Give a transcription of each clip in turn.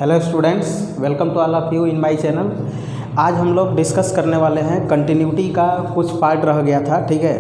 Hello students, welcome to all of you in my channel. आज हम लोग discuss करने वाले हैं कंटिन्यूटी का कुछ पार्ट रह गया था। ठीक है,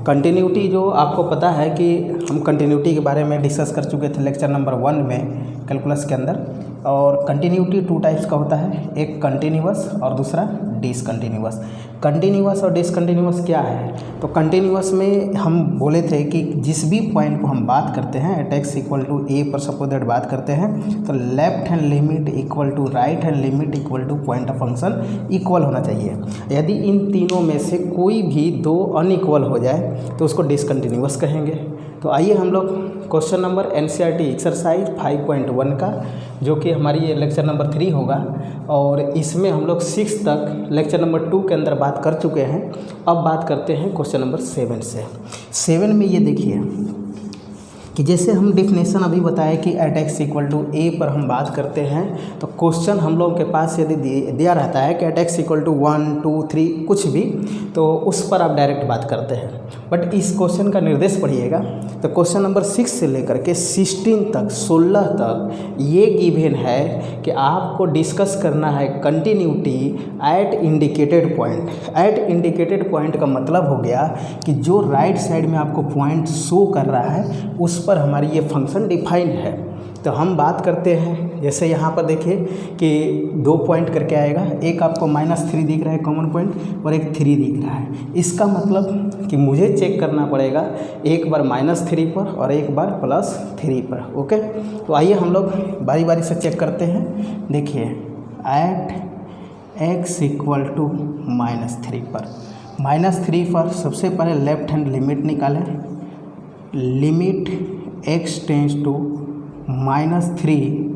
कंटिन्यूटी जो आपको पता है कि हम कंटिन्यूटी के बारे में डिस्कस कर चुके थे लेक्चर नंबर 1 में कैलकुलस के अंदर। और कंटिन्यूटी 2 टाइप्स का होता है, एक कंटिन्यूअस और दूसरा डिसकंटिन्यूअस। कंटिन्यूअस और डिसकंटिन्यूअस क्या है? तो कंटिन्यूअस में हम बोले थे कि जिस भी पॉइंट को हम बात करते हैं एट एक्स इक्वल टू ए पर सपोज दैट बात करते हैं तो left hand limit equal to right hand limit equal to point of function equal होना चाहिए। यदि इन तीनों में से कोई भी दो अनइक्वल हो जाए तो उसको डिसकंटिन्यूअस कहेंगे। तो आइए हम लोग क्वेश्चन नंबर एनसीईआरटी एक्सरसाइज 5.1 का, जो कि हमारी ये लेक्चर नंबर 3 होगा, और इसमें हम लोग 6 तक लेक्चर नंबर 2 के अंदर बात कर चुके हैं। अब बात करते हैं क्वेश्चन नंबर 7 से। 7 में ये देखिए कि जैसे हम डिफिनेशन अभी बताए कि एट एक्स इक्वल टू ए पर हम बात करते हैं तो क्वेश्चन हम लोगों के पास यदि दिया रहता है कि एट एक्स इक्वल टू 1, 2, 3 कुछ भी, तो उस पर आप डायरेक्ट बात करते हैं। बट इस क्वेश्चन का निर्देश पढ़िएगा तो क्वेश्चन नंबर 6 से लेकर के 16 तक ये गिवन है कि आपको डिस्कस करना है continuity at indicated point. At indicated point का मतलब हो गया कि जो राइट साइड में आपको पॉइंट शो कर रहा है उस पर हमारी ये फंक्शन डिफाइंड है। तो हम बात करते हैं, जैसे यहाँ पर देखिए कि 2 पॉइंट करके आएगा, एक आपको -3 दिख रहा है कॉमन पॉइंट और एक 3 दिख रहा है। इसका मतलब कि मुझे चेक करना पड़ेगा एक बार -3 पर और एक बार +3 पर। ओके, तो आइए हम लोग बारी बारी से चेक करते हैं। देखिए एट एक्स इक्वल टू -3 पर, -3 पर सबसे पहले लेफ्ट हैंड लिमिट निकालें। Limit x tends to -3।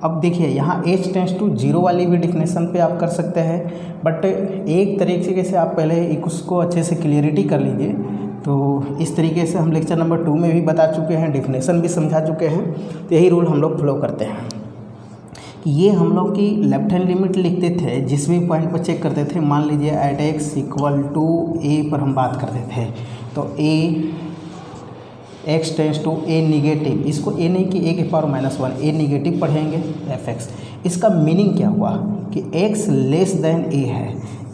अब देखिए यहाँ h टेंस टू 0 वाली भी डिफिनेशन पे आप कर सकते हैं, बट एक तरीके से आप पहले उसको अच्छे से क्लियरिटी कर लीजिए। तो इस तरीके से हम लेक्चर नंबर 2 में भी बता चुके हैं, डिफिनेशन भी समझा चुके हैं। तो यही रूल हम लोग फॉलो करते हैं। ये हम लोग की लेफ्ट हैंड लिमिट लिखते थे, जिस भी पॉइंट पर चेक करते थे। मान लीजिए एट एक्स इक्वल टू ए पर हम बात करते थे तो x tends to a negative, इसको ए नहीं कि ए के पावर -1, ए निगेटिव पढ़ेंगे एफ एक्स। इसका मीनिंग क्या हुआ कि एक्स लेस देन ए है।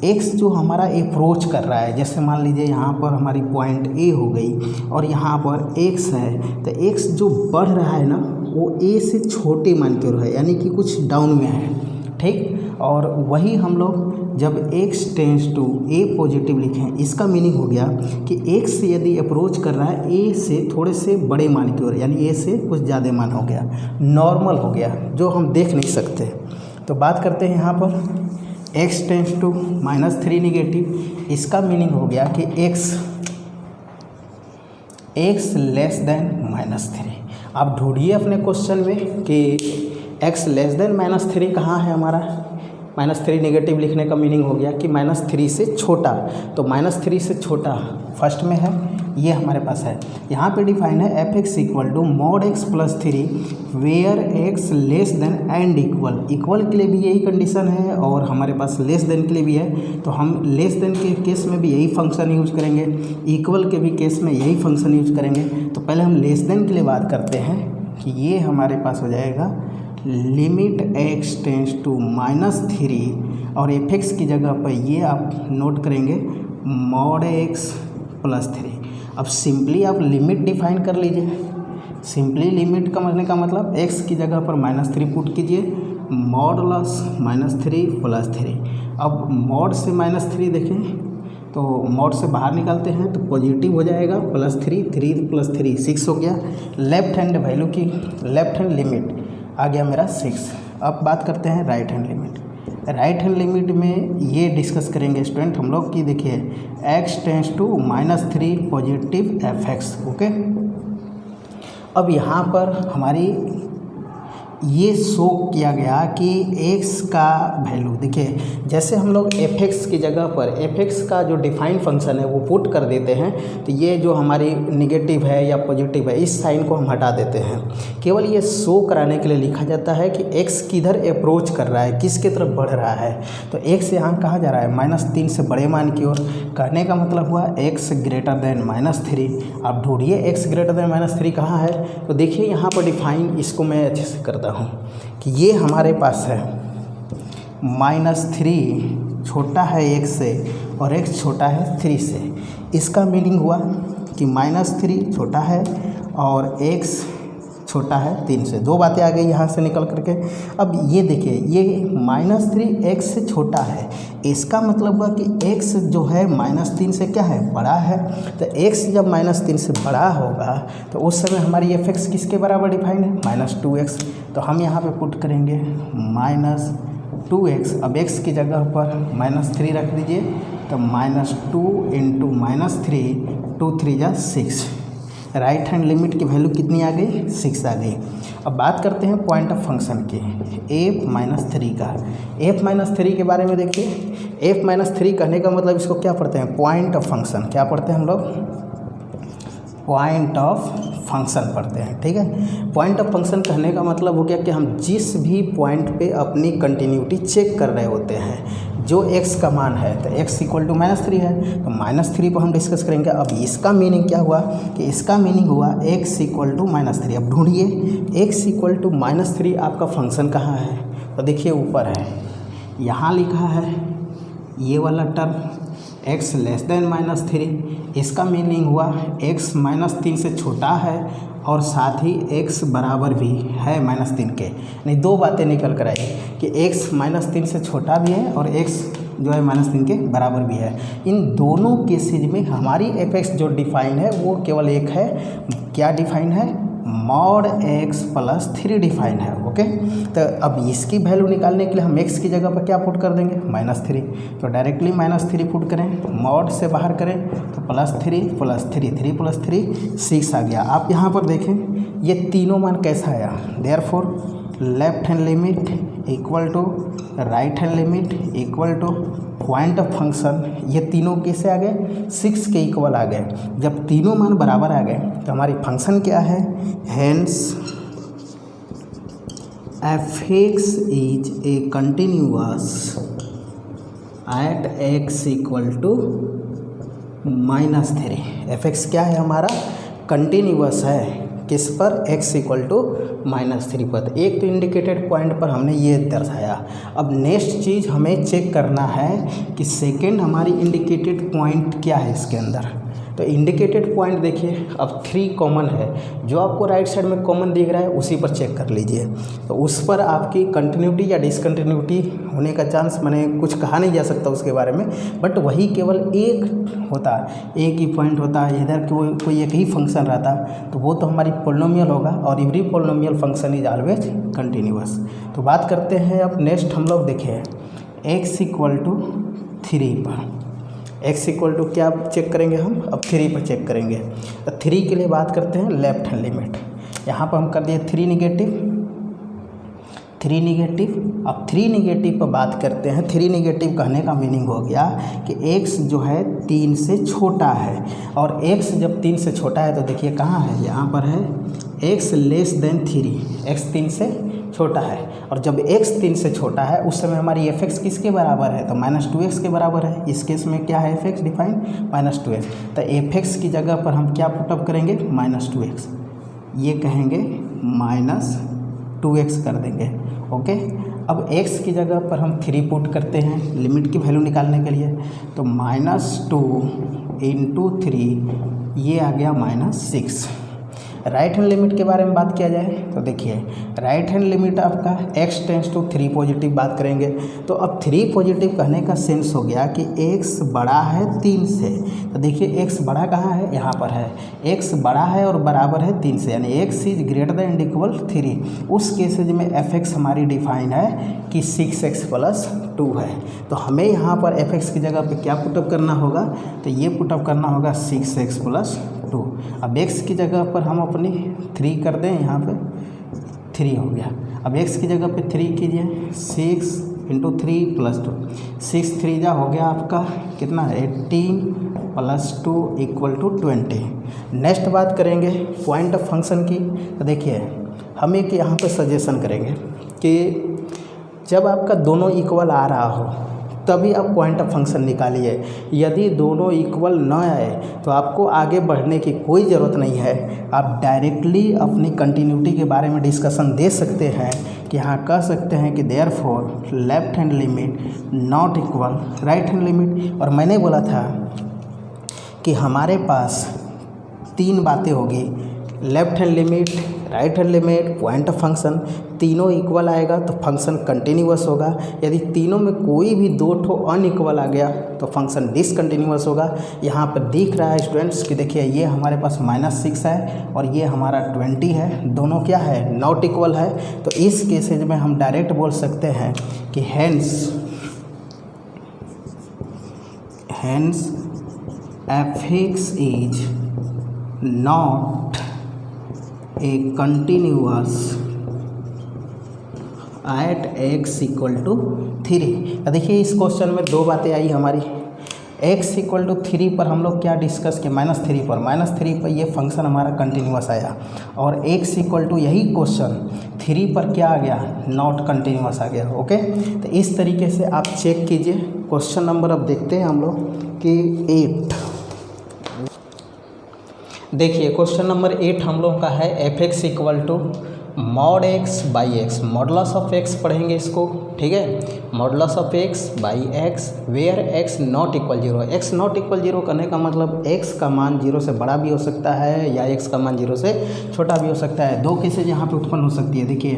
एक्स जो हमारा अप्रोच कर रहा है, जैसे मान लीजिए यहाँ पर हमारी पॉइंट ए हो गई और यहाँ पर एक्स है, तो एक्स जो बढ़ रहा है ना वो ए से छोटे मान की ओर है, यानी कि कुछ डाउन में है। ठीक, और वही हम लोग जब x tends to a positive लिखें, इसका मीनिंग हो गया कि x यदि अप्रोच कर रहा है a से थोड़े से बड़े मान की ओर, यानी a से कुछ ज़्यादा मान हो गया, नॉर्मल हो गया, जो हम देख नहीं सकते। तो बात करते हैं यहाँ पर x टेंस टू -3 निगेटिव। इसका मीनिंग हो गया कि x लेस देन -3। आप ढूंढिए अपने क्वेश्चन में कि x लेस देन -3 कहाँ है हमारा। -3 निगेटिव लिखने का मीनिंग हो गया कि -3 से छोटा। तो -3 से छोटा फर्स्ट में है, ये हमारे पास है। यहाँ पे डिफाइन है f x equal to mod x + 3 where x less than and equal. Equal के लिए भी यही कंडीशन है और हमारे पास लेस देन के लिए भी है। तो हम लेस देन के केस में भी यही फंक्शन यूज करेंगे, इक्वल के भी केस में यही फंक्शन यूज करेंगे। तो पहले हम लेस देन के लिए बात करते हैं कि ये हमारे पास हो जाएगा लिमिट x टेंस टू -3 और एफ एक्स की जगह पर ये आप नोट करेंगे mod x + 3। अब सिंपली आप लिमिट डिफाइन कर लीजिए। सिंपली लिमिट का मतलब x की जगह पर -3 पुट कीजिए, मॉडुलस -3 + 3। अब मॉड से -3 देखें तो मॉड से बाहर निकालते हैं तो पॉजिटिव हो जाएगा, +3, 3 + 3 6 हो गया। लेफ्ट हैंड वैल्यू की लेफ्ट हैंड लिमिट आ गया मेरा 6। अब बात करते हैं right hand limit. Right hand limit में ये डिस्कस करेंगे स्टूडेंट हम लोग की, देखिए x tends to -3 positive f x. Okay, अब यहाँ पर हमारी ये शो किया गया कि x का वैल्यू देखिए, जैसे हम लोग एफ एक्स की जगह पर एफ एक्स का जो डिफाइन फंक्शन है वो पुट कर देते हैं, तो ये जो हमारी निगेटिव है या पॉजिटिव है इस साइन को हम हटा देते हैं। केवल ये शो कराने के लिए लिखा जाता है कि x किधर अप्रोच कर रहा है, किसके तरफ बढ़ रहा है। तो x यहाँ कहाँ जा रहा है, -3 से बड़े मान की ओर। कहने का मतलब हुआ x ग्रेटर देन -3। आप ढूंढिए x ग्रेटर देन -3 कहाँ है। तो देखिए यहाँ पर डिफाइन, इसको मैं अच्छे से करता देता हूँ कि ये हमारे पास है -3 छोटा है 1 से और x छोटा है 3 से। इसका मीनिंग हुआ कि -3 छोटा है और x छोटा है 3 से। दो बातें आ गई यहाँ से निकल करके। अब ये देखिए, ये -3 x से छोटा है, इसका मतलब हुआ कि x जो है -3 से क्या है, बड़ा है। तो x जब -3 से बड़ा होगा तो उस समय हमारी f(x) किसके बराबर डिफाइन है, -2x। तो हम यहाँ पे पुट करेंगे -2x। अब x की जगह पर -3 रख दीजिए, तो -2 × -3, 2 3 जा 6। राइट हैंड लिमिट की वैल्यू कितनी आ गई, 6 आ गई। अब बात करते हैं पॉइंट ऑफ फंक्शन की, f-3 का। f-3 के बारे में देखिए, f-3 कहने का मतलब इसको क्या पढ़ते हैं, पॉइंट ऑफ फंक्शन। क्या पढ़ते हैं हम लोग, पॉइंट ऑफ फंक्शन पढ़ते हैं, ठीक है। पॉइंट ऑफ फंक्शन कहने का मतलब हो गया कि हम जिस भी पॉइंट पे अपनी कंटिन्यूटी चेक कर रहे होते हैं, जो x का मान है, तो x = -3 है, तो -3 पर हम डिस्कस करेंगे। अब इसका मीनिंग क्या हुआ कि इसका मीनिंग हुआ x = -3। अब ढूंढिए x = -3 आपका फंक्शन कहाँ है, तो देखिए ऊपर है, यहाँ लिखा है ये वाला टर्म x <-3। इसका मीनिंग हुआ x -3 से छोटा है और साथ ही x बराबर भी है -3 के। नहीं, दो बातें निकल कर आई कि x -3 से छोटा भी है और x जो है -3 के बराबर भी है। इन दोनों केसेज में हमारी f(x) जो डिफाइन है वो केवल एक है, क्या डिफाइन है, mod x + 3 डिफाइन है। ओके, तो अब इसकी वैल्यू निकालने के लिए हम x की जगह पर क्या पुट कर देंगे, -3। तो डायरेक्टली -3 पुट करें, mod से बाहर करें तो +3 + 3, 3 + 3 6 आ गया। आप यहाँ पर देखें ये तीनों मान कैसा आया, therefore left hand limit equal to right hand limit equal to point of function, ये तीनों कैसे आ गए, 6 के इक्वल आ गए। जब तीनों मान बराबर आ गए तो हमारी फंक्शन क्या है, hence f(x) is a continuous at x = -3। f(x) क्या है हमारा, कंटिन्यूअस है, किस पर, x = -3 पर। एक तो इंडिकेटेड पॉइंट पर हमने ये दर्शाया। अब नेक्स्ट चीज़ हमें चेक करना है कि सेकेंड हमारी इंडिकेटेड पॉइंट क्या है इसके अंदर। तो इंडिकेटेड पॉइंट देखिए, अब 3 कॉमन है, जो आपको राइट साइड में कॉमन दिख रहा है उसी पर चेक कर लीजिए। तो उस पर आपकी कंटिन्यूटी या डिसकंटिन्यूटी होने का चांस, मैंने कुछ कहा नहीं जा सकता उसके बारे में, बट वही केवल एक होता है, एक ही पॉइंट होता है। इधर कोई एक ही फंक्शन रहता तो वो तो हमारी पोलिनोमियल होगा, और every polynomial function is always continuous. तो बात करते हैं अब नेक्स्ट हम लोग देखिए x = 3 पर। x = क्या चेक करेंगे हम, अब 3 पर चेक करेंगे। तो 3 के लिए बात करते हैं लेफ्ट हैंड लिमिट। यहाँ पर हम कर दिए 3 नेगेटिव। अब 3 नेगेटिव पर बात करते हैं। 3 नेगेटिव कहने का मीनिंग हो गया कि x जो है 3 से छोटा है, और x जब 3 से छोटा है तो देखिए कहाँ है, यहाँ पर है x <3। x 3 से छोटा है, और जब x 3 से छोटा है उस समय हमारी f(x) किसके बराबर है, तो -2x के बराबर है। इस केस में क्या है f(x) डिफाइन, -2x। तो f(x) की जगह पर हम क्या पुटअप करेंगे, -2x, ये कहेंगे -2x कर देंगे। ओके, अब x की जगह पर हम 3 पुट करते हैं लिमिट की वैल्यू निकालने के लिए। तो -2 × 3 ये आ गया -6। राइट हैंड लिमिट के बारे में बात किया जाए तो देखिए राइट हैंड लिमिट आपका x → 3 पॉजिटिव बात करेंगे। तो अब 3 पॉजिटिव कहने का सेंस हो गया कि x बड़ा है 3 से। तो देखिए x बड़ा कहाँ है, यहाँ पर है, x बड़ा है और बराबर है 3 से, यानी x > 3। उस केसेज में f(x) हमारी डिफाइन है कि 6x + 2 है। तो हमें यहाँ पर f(x) की जगह पे क्या पुटअप करना होगा, तो ये पुटअप करना होगा 6x + 2। अब x की जगह पर हम अपनी 3 कर दें, यहाँ पे 3 हो गया। अब x की जगह पे 3 कीजिए, 6 × 3 + 2, 6 3 जा हो गया आपका कितना, 18 + 2 = 20। नेक्स्ट बात करेंगे पॉइंट ऑफ फंक्शन की। तो देखिए हम एक यहाँ पे सजेशन करेंगे कि जब आपका दोनों इक्वल आ रहा हो तभी आप पॉइंट ऑफ फंक्शन निकालिए। यदि दोनों इक्वल न आए तो आपको आगे बढ़ने की कोई ज़रूरत नहीं है, आप डायरेक्टली अपनी कंटिन्यूटी के बारे में डिस्कशन दे सकते हैं कि हाँ कह सकते हैं कि therefore left hand limit not equal right hand limit. और मैंने बोला था कि हमारे पास 3 बातें होगी, left hand limit, right hand limit, point of function, तीनों इक्वल आएगा तो फंक्शन कंटिन्यूअस होगा। यदि तीनों में कोई भी 2 ठो अनइक्वल आ गया तो फंक्शन डिसकंटिन्यूअस होगा। यहाँ पर दिख रहा है स्टूडेंट्स कि देखिए ये हमारे पास -6 है और ये हमारा 20 है, दोनों क्या है नॉट इक्वल है। तो इस केसेज में हम डायरेक्ट बोल सकते हैं कि hence f(x) is not a continuous at x = 3। देखिए इस क्वेश्चन में 2 बातें आई हमारी। x = 3 पर हम लोग क्या डिस्कस किए, -3 पर ये फंक्शन हमारा कंटिन्यूअस आया और x = यही क्वेश्चन 3 पर क्या आ गया, नॉट कंटिन्यूअस आ गया। ओके, तो इस तरीके से आप चेक कीजिए। क्वेश्चन नंबर अब देखते हैं हम लोग कि 8। देखिए क्वेश्चन नंबर 8 हम लोग का है f(x) = mod x/x, modulus of x पढ़ेंगे इसको, ठीक है। Modulus of x/x where x not equal 0। x not equal 0 करने का मतलब x का मान 0 से बड़ा भी हो सकता है या x का मान 0 से छोटा भी हो सकता है। 2 केसेज यहाँ पे उत्पन्न हो सकती है। देखिए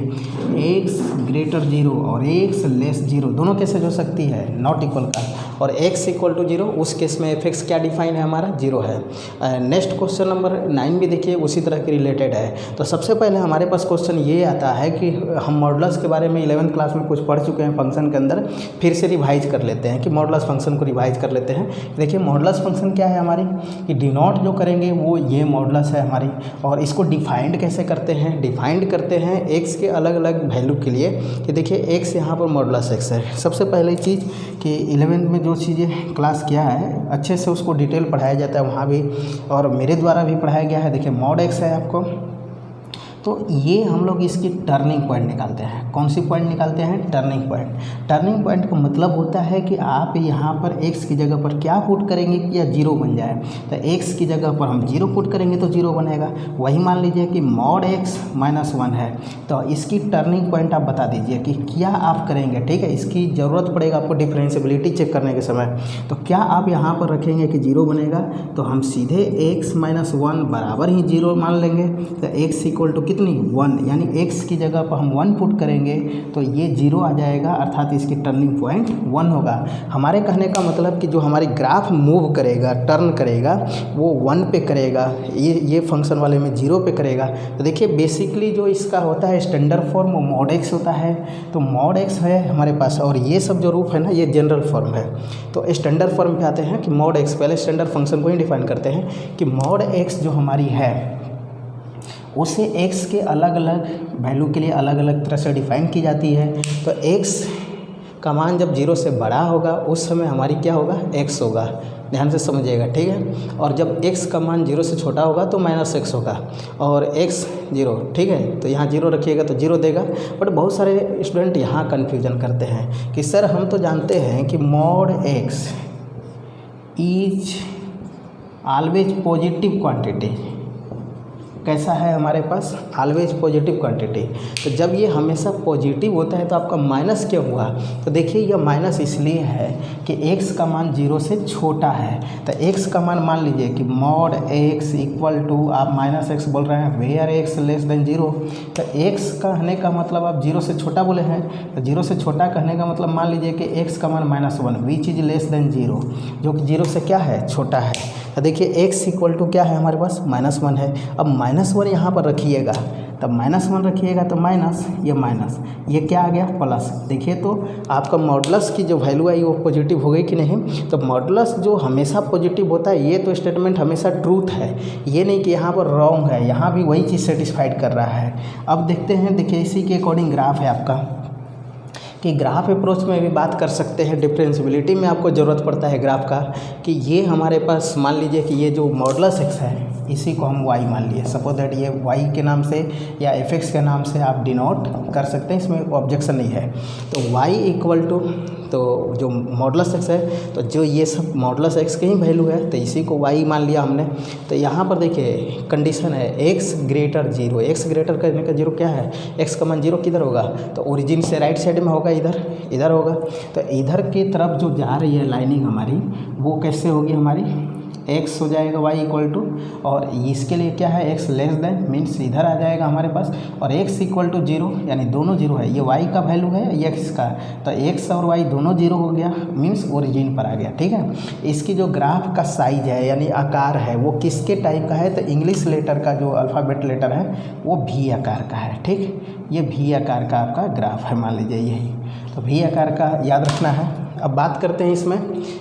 x > 0 और x < 0 दोनों केसेज हो सकती है नॉट इक्वल का, और x = 0 उस केस में f(x) क्या डिफाइन है हमारा 0 है। नेक्स्ट क्वेश्चन नंबर 9 भी देखिए उसी तरह के रिलेटेड है। तो सबसे पहले हमारे पास क्वेश्चन ये आता है कि हम मॉडुलस के बारे में 11th क्लास में कुछ पढ़ चुके हैं फंक्शन के अंदर, फिर से रिवाइज कर लेते हैं कि मॉडुलस फंक्शन को रिवाइज कर लेते हैं। देखिए मॉडुलस फंक्शन क्या है हमारी, कि डिनोट जो करेंगे वो ये मॉडुलस है हमारी। और इसको डिफाइंड कैसे करते हैं, डिफाइंड करते हैं x के अलग अलग वैल्यू के लिए, कि देखिए x यहाँ पर मॉडुलस x है। सबसे पहले चीज़ कि 11th में जो चीज़ें क्लास किया है अच्छे से उसको डिटेल पढ़ाया जाता है वहाँ भी, और मेरे द्वारा भी पढ़ाया गया है। देखिए mod x है आपको, तो ये हम लोग इसकी टर्निंग पॉइंट निकालते हैं। कौन सी पॉइंट निकालते हैं, टर्निंग पॉइंट। टर्निंग पॉइंट का मतलब होता है कि आप यहाँ पर x की जगह पर क्या पुट करेंगे कि या 0 बन जाए। तो x की जगह पर हम 0 पुट करेंगे तो 0 बनेगा। वही मान लीजिए कि mod x -1 है, तो इसकी टर्निंग पॉइंट आप बता दीजिए कि क्या आप करेंगे, ठीक है। इसकी ज़रूरत पड़ेगा आपको डिफरेंशिएबिलिटी चेक करने के समय। तो क्या आप यहाँ पर रखेंगे कि 0 बनेगा, तो हम सीधे x -1 बराबर ही 0 मान लेंगे। तो x = कितनी 1, यानी x की जगह पर हम 1 पुट करेंगे तो ये 0 आ जाएगा, अर्थात इसकी टर्निंग पॉइंट 1 होगा। हमारे कहने का मतलब कि जो हमारी ग्राफ मूव करेगा, टर्न करेगा, वो 1 पे करेगा, ये फंक्शन वाले में 0 पे करेगा। तो देखिए बेसिकली जो इसका होता है स्टैंडर्ड फॉर्म वो mod x होता है। तो mod x है हमारे पास, और ये सब जो रूप है ना ये जनरल फॉर्म है। तो स्टैंडर्ड फॉर्म पे आते हैं कि mod x, पहले स्टैंडर्ड फंक्शन को ही डिफाइन करते हैं कि mod x जो हमारी है उसे x के अलग अलग वैल्यू के लिए अलग अलग तरह से डिफाइन की जाती है। तो x का मान जब 0 से बड़ा होगा उस समय हमारी क्या होगा, x होगा। ध्यान से समझिएगा, ठीक है। और जब x का मान 0 से छोटा होगा तो -x होगा, और x 0, ठीक है। तो यहाँ 0 रखिएगा तो 0 देगा। बट बहुत सारे स्टूडेंट यहाँ कन्फ्यूजन करते हैं कि सर हम तो जानते हैं कि mod x is always positive quantity. कैसा है हमारे पास, ऑलवेज पॉजिटिव क्वांटिटी। तो जब ये हमेशा पॉजिटिव होता है तो आपका माइनस क्यों हुआ, तो देखिए यह माइनस इसलिए है कि x का मान 0 से छोटा है। तो x का मान मान लीजिए कि mod x = आप -x बोल रहे हैं, वेयर x < 0। तो x कहने का मतलब आप 0 से छोटा बोले हैं, तो 0 से छोटा कहने का मतलब मान लीजिए कि x का मान -1 विच इज < 0, जो कि 0 से क्या है, छोटा है। तो देखिए x = क्या है हमारे पास, -1 है। अब -1 यहाँ पर रखिएगा, तब -1 रखिएगा तो माइनस, ये क्या आ गया, प्लस। देखिए तो आपका मॉडुलस की जो वैल्यू आई वो पॉजिटिव हो गई कि नहीं। तो मॉडुलस जो हमेशा पॉजिटिव होता है ये तो स्टेटमेंट हमेशा ट्रूथ है, ये नहीं कि यहाँ पर रॉन्ग है, यहाँ भी वही चीज़ सेटिस्फाइड कर रहा है। अब देखते हैं, देखिए इसी के अकॉर्डिंग ग्राफ है आपका, कि ग्राफ अप्रोच में भी बात कर सकते हैं। डिफरेंशिएबिलिटी में आपको ज़रूरत पड़ता है ग्राफ का, कि ये हमारे पास मान लीजिए कि ये जो मॉडुलस x है इसी को हम y मान लिए, सपोज दैट ये y के नाम से या f(x) के नाम से आप डिनोट कर सकते हैं, इसमें ऑब्जेक्शन नहीं है। तो y = तो जो मॉडुलस एक्स है तो जो ये सब मॉडुलस एक्स की ही वैल्यू है, तो इसी को वाई मान लिया हमने। तो यहाँ पर देखिए कंडीशन है x greater zero, x greater करने का जीरो क्या है, एक्स का मान जीरो किधर होगा, तो ओरिजिन से राइट साइड में होगा, इधर होगा। तो इधर की तरफ जो जा रही है लाइनिंग हमारी वो कैसे होगी, हमारी x हो जाएगा y इक्वल टू, और इसके लिए क्या है x लेस देन, मीन्स इधर आ जाएगा हमारे पास, और x इक्वल टू जीरो, यानी दोनों जीरो है, ये y का वैल्यू है ये x का, तो x और y दोनों जीरो हो गया, मीन्स ओरिजिन पर आ गया। ठीक है, इसकी जो ग्राफ का साइज है यानी आकार है वो किसके टाइप का है, तो इंग्लिश लेटर का जो अल्फ़ाबेट लेटर है वो भी आकार का है। ठीक, ये भी आकार का आपका ग्राफ है, मान लीजिए यही, तो भी आकार का याद रखना है। अब बात करते हैं इसमें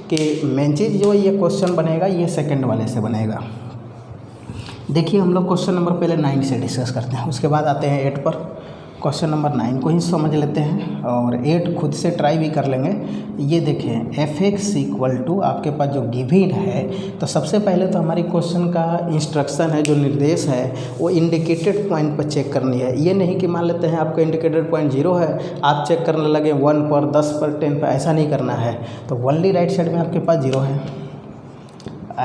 कि मेन चीज़ जो ये क्वेश्चन बनेगा ये सेकंड वाले से बनेगा। देखिए हम लोग क्वेश्चन नंबर पहले 9 से डिस्कस करते हैं, उसके बाद आते हैं 8 पर। क्वेश्चन नंबर 9 को ही समझ लेते हैं और 8 खुद से ट्राई भी कर लेंगे। ये देखें एफ एक्स इक्वल टू आपके पास जो गिवन है, तो सबसे पहले तो हमारी क्वेश्चन का इंस्ट्रक्शन है, जो निर्देश है वो इंडिकेटेड पॉइंट पर चेक करनी है। ये नहीं कि मान लेते हैं आपका इंडिकेटेड पॉइंट 0 है, आप चेक करने लगे 1 पर, 10 पर, 10 पर, ऐसा नहीं करना है। तो ओनली राइट साइड में आपके पास 0 है,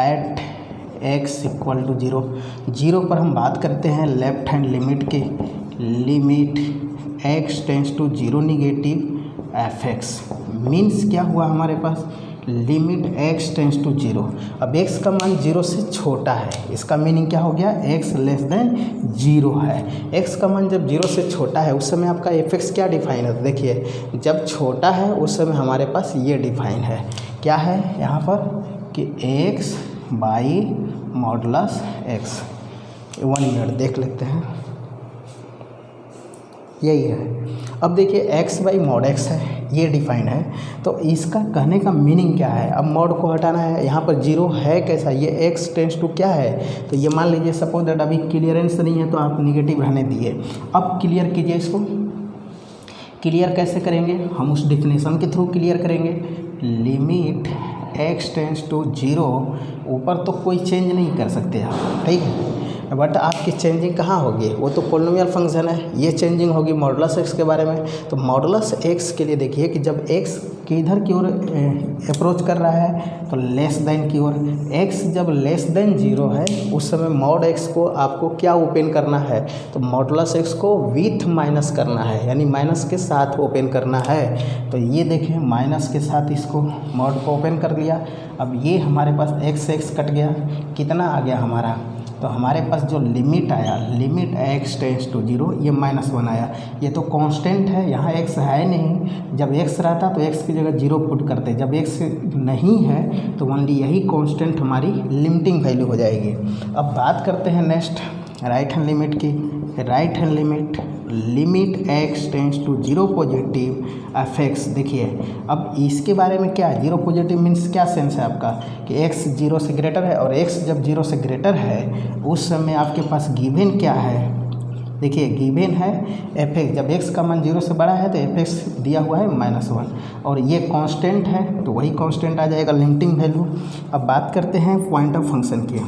एट एक्स इक्वल टू 0, 0 पर हम बात करते हैं लेफ्ट हैंड लिमिट की, limit x tends to 0 negative f x, means क्या हुआ हमारे पास, लिमिट x टेंस टू 0। अब x का मान 0 से छोटा है, इसका मीनिंग क्या हो गया, x लेस देन 0 है। x का मान जब 0 से छोटा है उस समय आपका एफ एक्स क्या डिफाइन है, देखिए जब छोटा है उस समय हमारे पास ये डिफाइन है, क्या है यहाँ पर कि x by modulus x। 1 minute देख लेते हैं, यही है। अब देखिए x बाई मॉड x है, ये डिफाइन है, तो इसका कहने का मीनिंग क्या है। अब मॉड को हटाना है, यहाँ पर 0 है कैसा, ये x टेंस टू क्या है, तो ये मान लीजिए सपोज दैट अभी क्लियरेंस नहीं है तो आप निगेटिव रहने दिए। अब क्लियर कीजिए इसको, क्लियर कैसे करेंगे, हम उस डिफिनेशन के थ्रू क्लियर करेंगे, लिमिट x टेंस टू 0, ऊपर तो कोई चेंज नहीं कर सकते आप, ठीक है, बट आपकी चेंजिंग कहाँ होगी, वो तो पोलिनोमियल फंक्शन है, ये चेंजिंग होगी मॉडुलस एक्स के बारे में। तो मॉडुलस एक्स के लिए देखिए कि जब एक्स किधर की ओर अप्रोच कर रहा है, तो लेस देन की ओर। एक्स जब लेस देन 0 है उस समय मॉड एक्स को आपको क्या ओपन करना है, तो मॉडुलस एक्स को विथ माइनस करना है, यानी माइनस के साथ ओपन करना है। तो ये देखें माइनस के साथ इसको मॉड को ओपन कर लिया। अब ये हमारे पास एक्स एक्स कट गया, कितना आ गया हमारा, तो हमारे पास जो लिमिट आया, लिमिट x टेंस टू 0, ये -1 आया। ये तो कांस्टेंट है, यहाँ x है नहीं, जब x रहता तो x की जगह 0 पुट करते, जब x नहीं है तो ओनली यही कांस्टेंट हमारी लिमिटिंग वैल्यू हो जाएगी। अब बात करते हैं नेक्स्ट राइट हैंड लिमिट की। Right hand limit, limit x tends to 0 positive f x. देखिए अब इसके बारे में क्या है, 0 पॉजिटिव मीन्स क्या सेंस है आपका कि x 0 से ग्रेटर है, और x जब 0 से ग्रेटर है उस समय आपके पास गिवन क्या है, देखिए गिवन है एफ एक्स, जब x का मान 0 से बड़ा है तो एफ एक्स दिया हुआ है -1, और ये कांस्टेंट है तो वही कांस्टेंट आ जाएगा लिमिटिंग वैल्यू। अब बात करते हैं पॉइंट ऑफ फंक्शन की,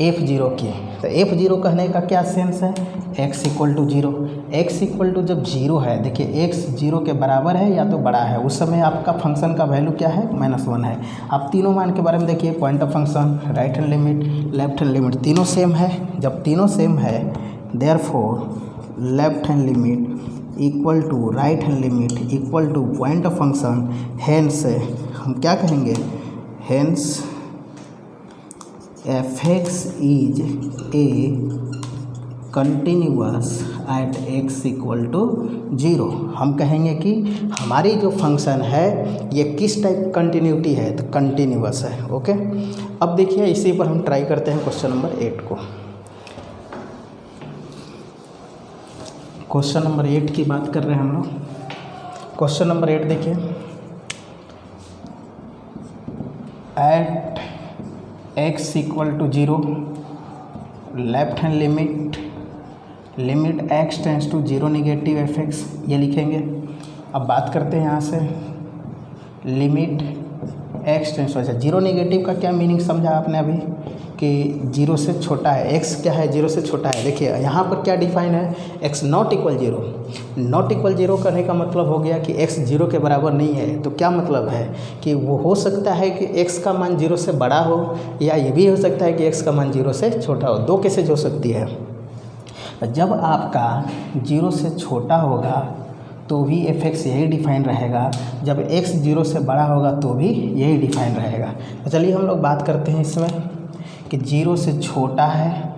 f0 की। तो f0 कहने का क्या सेंस है, x equal to 0, x equal to जब 0 है, देखिए x 0 के बराबर है या तो बड़ा है, उस समय आपका फंक्शन का वैल्यू क्या है, -1 है। आप तीनों मान के बारे में देखिए, point of function, right hand limit, left hand limit, तीनों सेम है। जब तीनों सेम है therefore left hand limit equal to right hand limit equal to point of function, hence हम क्या कहेंगे, hence f x is a continuous at x equal to 0। हम कहेंगे कि हमारी जो फंक्शन है ये किस टाइप कंटिन्यूटी है, तो कंटिन्यूअस है। ओके, अब देखिए इसी पर हम ट्राई करते हैं क्वेश्चन नंबर 8 को। क्वेश्चन नंबर 8 की बात कर रहे हैं हम लोग। क्वेश्चन नंबर 8 देखिए, at x equal to 0, left hand limit, limit x tends to 0 negative f x, ये लिखेंगे। अब बात करते हैं यहाँ से लिमिट एक्स टेंस टू, अच्छा जीरो नेगेटिव का क्या मीनिंग समझा आपने अभी कि जीरो से छोटा है, एक्स क्या है जीरो से छोटा है। देखिए यहाँ पर क्या डिफाइन है, x not equal zero. Not equal zero करने का मतलब हो गया कि एक्स जीरो के बराबर नहीं है। तो क्या मतलब है कि वो हो सकता है कि एक्स का मान जीरो से बड़ा हो, या ये भी हो सकता है कि एक्स का मान जीरो से छोटा हो। दो केसेज हो सकती है। जब आपका जीरो से छोटा होगा तो भी एफ एक्स यही डिफाइन रहेगा, जब एक्स जीरो से बड़ा होगा तो भी यही डिफाइन रहेगा। तो चलिए हम लोग बात करते हैं इसमें कि जीरो से छोटा है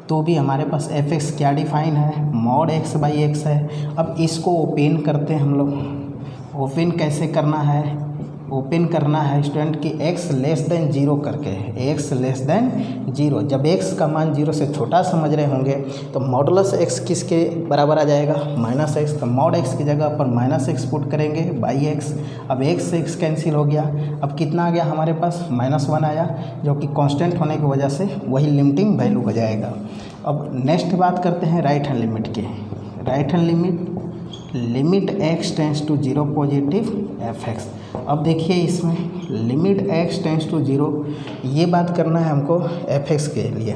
तो भी हमारे पास एफ एक्स क्या डिफाइन है, मॉड एक्स बाई एक्स है। अब इसको ओपन करते हैं हम लोग। ओपन कैसे करना है, ओपन करना है स्टूडेंट कि x लेस देन जीरो करके, x लेस देन जीरो। जब x का मान जीरो से छोटा समझ रहे होंगे तो मॉडुलस x किसके बराबर आ जाएगा, माइनस एक्स। तो मॉड x की जगह पर माइनस एक्स पुट करेंगे बाई एक्स। अब x से x कैंसिल हो गया, अब कितना आ गया हमारे पास, -1 आया, जो कि कांस्टेंट होने की वजह से वही लिमिटिंग वैल्यू हो जाएगा। अब नेक्स्ट बात करते हैं राइट हैंड लिमिट की। Right hand limit x tends to zero positive f x. अब देखिए इसमें limit x tends to zero, ये बात करना है हमको एफ एक्स के लिए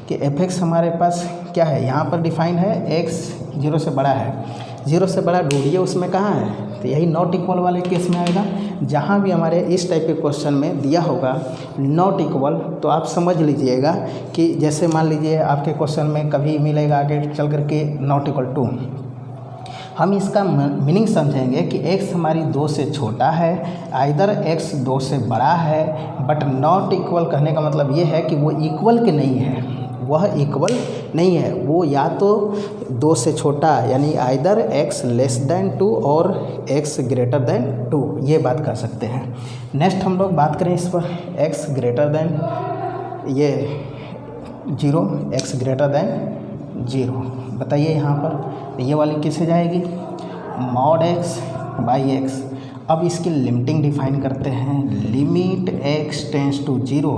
कि एफ एक्स हमारे पास क्या है, यहाँ पर डिफाइन है x जीरो से बड़ा है। जीरो से बड़ा ढूंढिए उसमें कहाँ है, तो यही नॉट इक्वल वाले केस में आएगा। जहाँ भी हमारे इस टाइप के क्वेश्चन में दिया होगा नॉट इक्वल, तो आप समझ लीजिएगा कि जैसे मान लीजिए आपके क्वेश्चन में कभी मिलेगा आगे चल करके नॉट इक्वल टू, हम इसका मीनिंग समझेंगे कि x हमारी 2 से छोटा है, आइदर x 2 से बड़ा है, बट नॉट इक्वल कहने का मतलब ये है कि वो इक्वल के नहीं है, वह इक्वल नहीं है, वो या तो 2 से छोटा यानी आइदर x लेस देन 2 और x ग्रेटर देन 2, ये बात कर सकते हैं। नेक्स्ट हम लोग बात करें इस पर, x ग्रेटर देन ये 0, x ग्रेटर देन 0। बताइए यहाँ पर ये वाली किससे जाएगी, मॉड x बाई एक्स। अब इसकी लिमिटिंग डिफाइन करते हैं, limit x tends to zero.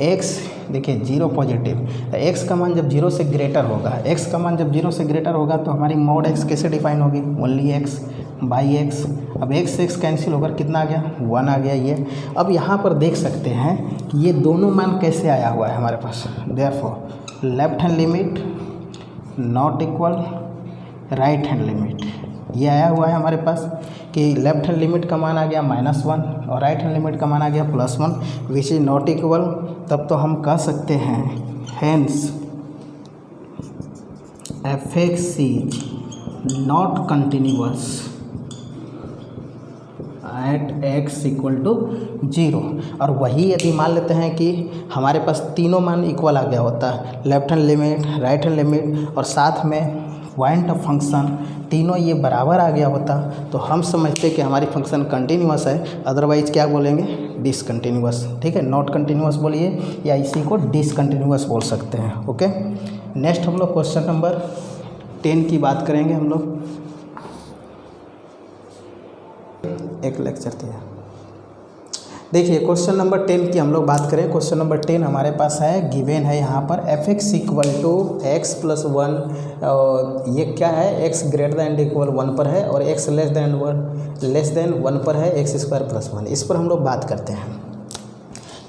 x देखिए जीरो पॉजिटिव, x का मान जब जीरो से ग्रेटर होगा, x का मान जब जीरो से ग्रेटर होगा तो हमारी मॉड x कैसे डिफाइन होगी, ओनली x बाई एक्स। अब x से x कैंसिल होकर कितना आ गया, 1 आ गया ये। अब यहाँ पर देख सकते हैं कि ये दोनों मान कैसे आया हुआ है हमारे पास, therefore left hand limit not equal right hand limit, ये आया हुआ है हमारे पास कि लेफ्ट हैंड लिमिट का मान आ गया -1 और राइट हैंड लिमिट का मान आ गया +1, विच इज नॉट इक्वल। तब तो हम कह सकते हैं hence f x is not continuous at x equal to 0। और वही यदि मान लेते हैं कि हमारे पास तीनों मान इक्वल आ गया होता है, left hand limit, right hand limit और साथ में पॉइंट ऑफ फंक्शन, तीनों ये बराबर आ गया होता, तो हम समझते कि हमारी फंक्शन कंटिन्यूअस है। अदरवाइज क्या बोलेंगे, डिसकंटिन्यूअस। ठीक है, नॉट कंटिन्यूअस बोलिए या इसी को डिसकंटिन्यूअस बोल सकते हैं। ओके, नेक्स्ट हम लोग क्वेश्चन नंबर 10 की बात करेंगे। हम लोग एक लेक्चर दिया, देखिए क्वेश्चन नंबर 10 की हम लोग बात करें। क्वेश्चन नंबर 10 हमारे पास है, गिवेन है यहाँ पर f x equal to x plus 1, और ये क्या है, एक्स ग्रेटर दैन इक्वल 1 पर है और एक्स लेस देन 1 पर है, एक्स स्क्वायर प्लस 1। इस पर हम लोग बात करते हैं।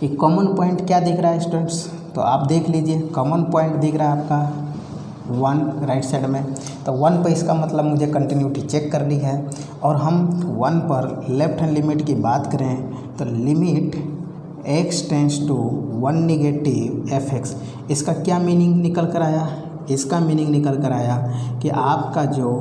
ये कॉमन पॉइंट क्या दिख रहा है स्टूडेंट्स, तो आप देख लीजिए कॉमन पॉइंट दिख रहा है आपका 1 राइट साइड में, तो 1 पर इसका मतलब मुझे कंटिन्यूटी चेक करनी है। और हम 1 पर लेफ्ट हैंड लिमिट की बात करें तो limit x tends to 1 negative f x, इसका क्या मीनिंग निकल कर आया, इसका मीनिंग निकल कर आया कि आपका जो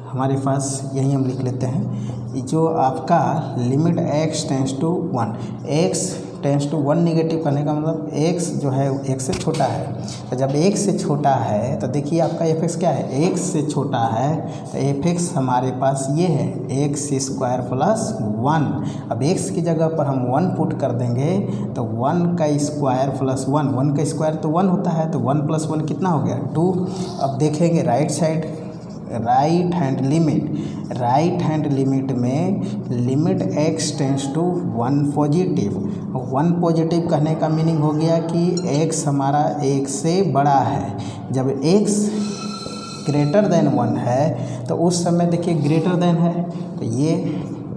हमारे पास यही हम लिख लेते हैं, जो आपका limit x tends to 1, x tends to 1 negative करने का मतलब x जो है x से छोटा है। तो जब x से छोटा है तो देखिए आपका एफ एक्स क्या है, x से छोटा है तो एफ एक्स हमारे पास ये है एक्स स्क्वायर प्लस 1। अब x की जगह पर हम 1 पुट कर देंगे तो 1 का स्क्वायर प्लस 1, 1 का स्क्वायर तो 1 होता है, तो 1 + 1 कितना हो गया 2। अब देखेंगे right side, right hand limit में limit x tends to 1 positive. 1 positive कहने का मीनिंग हो गया कि x हमारा 1 से बड़ा है। जब x ग्रेटर देन 1 है तो उस समय देखिए ग्रेटर देन है तो ये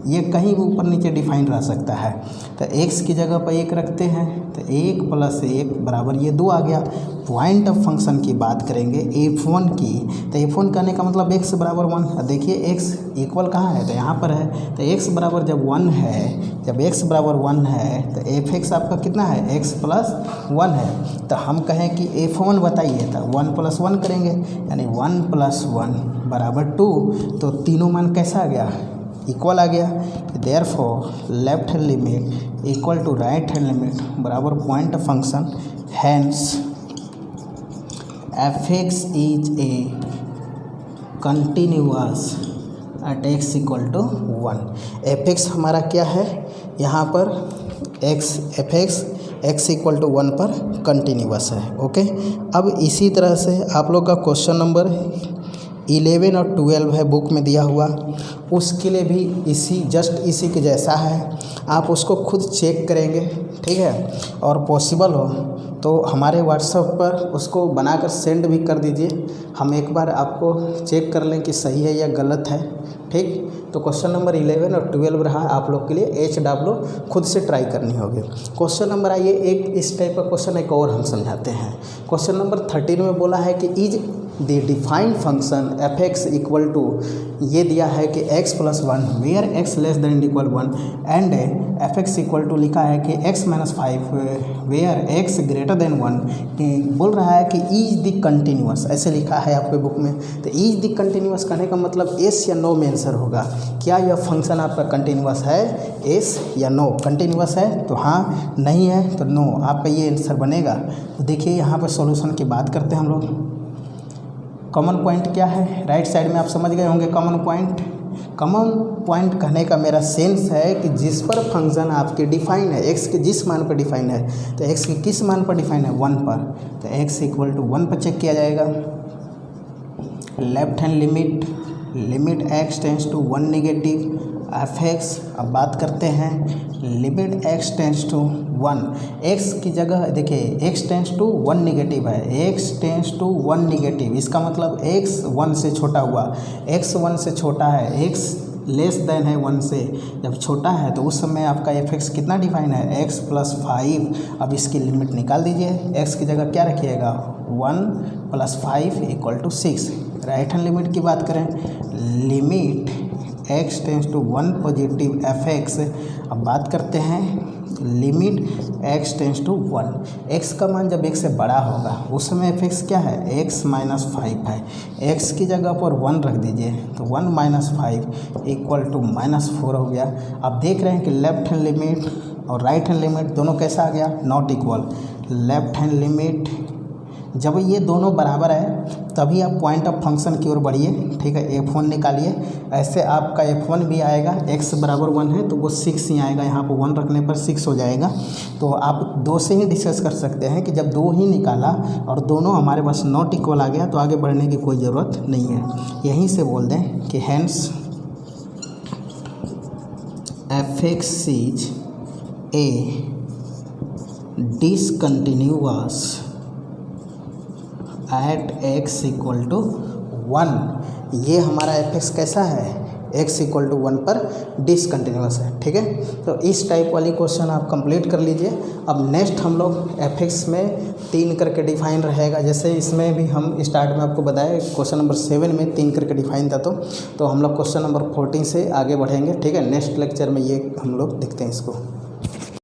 ये कहीं भी ऊपर नीचे डिफाइन रह सकता है। तो x की जगह पर 1 रखते हैं तो 1 + 1 बराबर ये 2 आ गया। पॉइंट ऑफ फंक्शन की बात करेंगे f1 की, तो f1 कहने का मतलब x बराबर 1। देखिए x इक्वल कहाँ है, तो यहाँ पर है। तो x बराबर जब 1 है, जब x बराबर 1 है तो f(x) आपका कितना है, x + 1 है। तो हम कहें कि f1 बताइए, तो 1 + 1 करेंगे, यानी 1 + 1 बराबर 2। तो तीनों मान कैसा आ गया, इक्वल आ गया। Therefore left hand limit equal to right hand limit बराबर point of function, hence f(x) is a continuous at x = 1। f(x) हमारा क्या है यहाँ पर, f(x) x = 1 पर कंटिन्यूअस है। ओके, अब इसी तरह से आप लोग का क्वेश्चन नंबर 11 और 12 है बुक में दिया हुआ, उसके लिए भी जस्ट इसी के जैसा है। आप उसको खुद चेक करेंगे, ठीक है, और पॉसिबल हो तो हमारे व्हाट्सएप पर उसको बनाकर सेंड भी कर दीजिए, हम एक बार आपको चेक कर लें कि सही है या गलत है। ठीक, तो क्वेश्चन नंबर 11 और 12 रहा आप लोग के लिए, HW खुद से ट्राई करनी होगी। क्वेश्चन नंबर आइए एक इस टाइप का क्वेश्चन एक और हम समझाते हैं। क्वेश्चन नंबर 13 में बोला है कि is the defined function f(x) equal to, ये दिया है कि x + 1 where x <= 1 and f(x) equal to लिखा है कि x - 5 वेयर x <= 1। बोल रहा है कि इज द कंटिन्यूअस, ऐसे लिखा है आपके बुक में। तो इज द कंटिन्यूअस कहने का मतलब येस या नो में आंसर होगा। क्या यह फंक्शन आपका कंटिन्यूअस है, येस या नो। कंटिन्यूअस है तो हाँ, नहीं है तो नो, आपका ये आंसर बनेगा। तो देखिए यहाँ पर सॉल्यूशन की बात करते हैं हम लोग। कॉमन पॉइंट क्या है, राइट साइड में आप समझ गए होंगे कॉमन पॉइंट। कॉमन पॉइंट कहने का मेरा सेंस है कि जिस पर फंक्शन आपके डिफाइन है, x के जिस मान पर डिफाइन है, तो x के किस मान पर डिफाइन है, 1 पर, तो x = 1 पर चेक किया जाएगा। Left hand limit x → 1 negative f(x). अब बात करते हैं लिमिट x → 1, x की जगह देखिए x → 1 नेगेटिव है, x → 1 नेगेटिव, इसका मतलब x 1 से छोटा हुआ, x 1 से छोटा है, x << है 1 से। जब छोटा है तो उस समय आपका f(x) कितना डिफाइन है, x + 5। अब इसकी लिमिट निकाल दीजिए, x की जगह क्या रखिएगा, 1 + 5 = 6। राइट हैंड लिमिट की बात करें, लिमिट x → 1 पॉजिटिव f(x). अब बात करते हैं लिमिट x → 1, x का मान जब 1 से बड़ा होगा उस समय f(x) क्या है, x - 5 है, x की जगह पर 1 रख दीजिए, तो 1 - 5 = -4 हो गया। अब देख रहे हैं कि लेफ्ट हैंड लिमिट और राइट हैंड लिमिट दोनों कैसा आ गया, not equal. Left hand limit जब ये दोनों बराबर है तभी आप पॉइंट ऑफ फंक्शन की ओर बढ़िए, ठीक है, f1 निकालिए। ऐसे आपका f1 भी आएगा, x बराबर 1 है तो वो 6 ही आएगा, यहाँ पर 1 रखने पर 6 हो जाएगा। तो आप 2 से ही डिस्कस कर सकते हैं कि जब 2 ही निकाला और दोनों हमारे पास नॉट इक्वल आ गया तो आगे बढ़ने की कोई ज़रूरत नहीं है। यहीं से बोल दें कि hence f(x) is a discontinuous at x = 1। ये हमारा f(x) कैसा है, x = 1 पर डिसकंटिन्यूअस है, ठीक है। तो इस टाइप वाली क्वेश्चन आप कंप्लीट कर लीजिए। अब नेक्स्ट हम लोग f(x) में 3 करके डिफाइन रहेगा, जैसे इसमें भी हम स्टार्ट में आपको बताया क्वेश्चन नंबर 7 में 3 करके डिफाइन था, तो हम लोग क्वेश्चन नंबर 14 से आगे बढ़ेंगे, ठीक है। नेक्स्ट लेक्चर में ये हम लोग देखते हैं इसको।